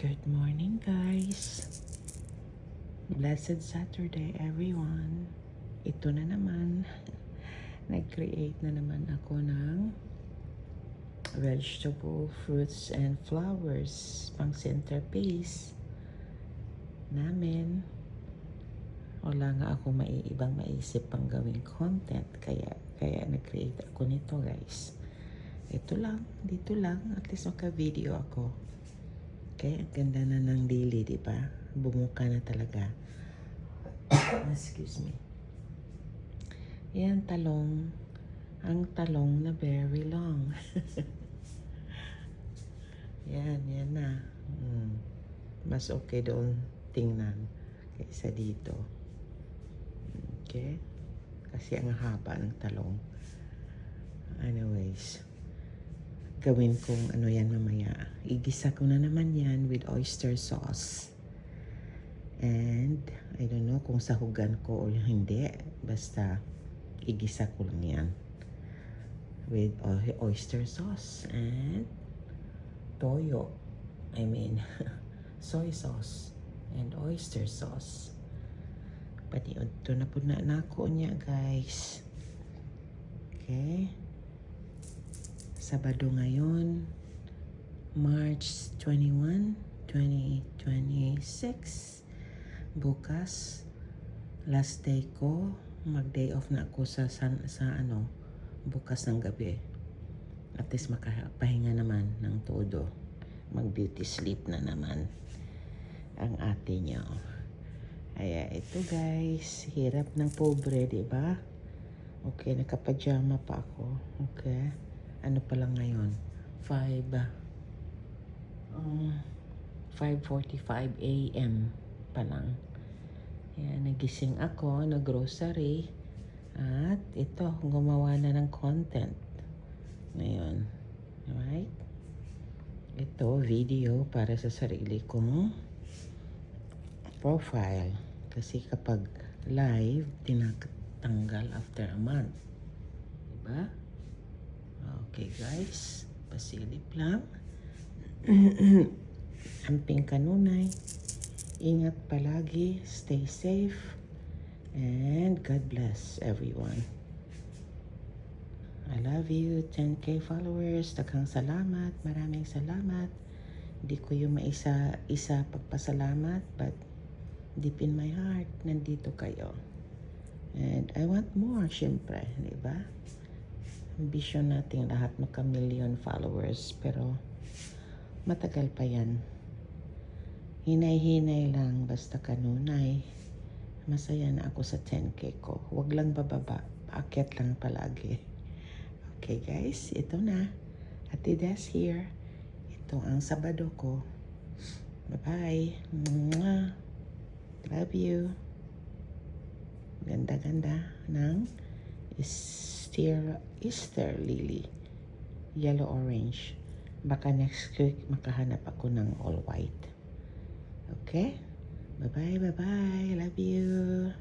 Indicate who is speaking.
Speaker 1: Good morning, guys. Blessed Saturday, everyone. Ito na naman. Nag-create na naman ako ng vegetable, fruits, and flowers pang centerpiece namin. Wala nga ako ibang maisip pang gawing content. Kaya nag-create ako nito, guys. Ito lang, dito lang. At least maka-video ako. Okay, ang ganda na ng dili, di ba? Bumuka na talaga. Excuse me. Yan, talong. Ang talong na very long. yan na. Mas okay doon tingnan kaysa dito. Okay? Kasi ang haba ng talong. Anyways, gawin kong ano yan mamaya. Igisa ko na naman yan with oyster sauce. And I don't know kung sahugan ko o hindi. Basta igisa ko lang yan with oyster sauce and toyo. I mean soy sauce and oyster sauce. Pati ito na po na ako niya, guys. Okay. Sabado ngayon, March 21, 2026. Bukas, last day ko. Mag-day off na ako sa bukas ng gabi. At least makapahinga naman ng todo. Mag-beauty sleep na naman ang ate niyo. Kaya ito, guys, hirap ng pobre, di ba? Okay, nakapajama pa ako. Okay. Ano pa lang ngayon? 5:45 a.m. pa lang. Yan, nagising ako, nag-grocery. At ito, gumawa na ng content. Ngayon. Alright? Ito, video para sa sarili kong profile. Kasi kapag live, tinatanggal after a month. Diba? Okay, guys. Pasilip lang. Amping kanunay. Ingat palagi. Stay safe. And God bless everyone. I love you. 10K followers. Daghang salamat. Maraming salamat. Hindi ko yung isa pagpasalamat. But deep in my heart, nandito kayo. And I want more, syempre. Diba? Ambition nating lahat maka-million followers, pero matagal pa yan. Hinay-hinay lang, basta kanunay. Masaya na ako sa 10K ko. Huwag lang bababa, paakyat lang palagi. Okay, guys, ito na. Ate Des here. Ito ang Sabado ko. Bye-bye. Mwah. Love you. Ganda-ganda ng Easter lily. Yellow-orange. Baka next week makahanap ako ng all white. Okay? Bye-bye, bye-bye. Love you.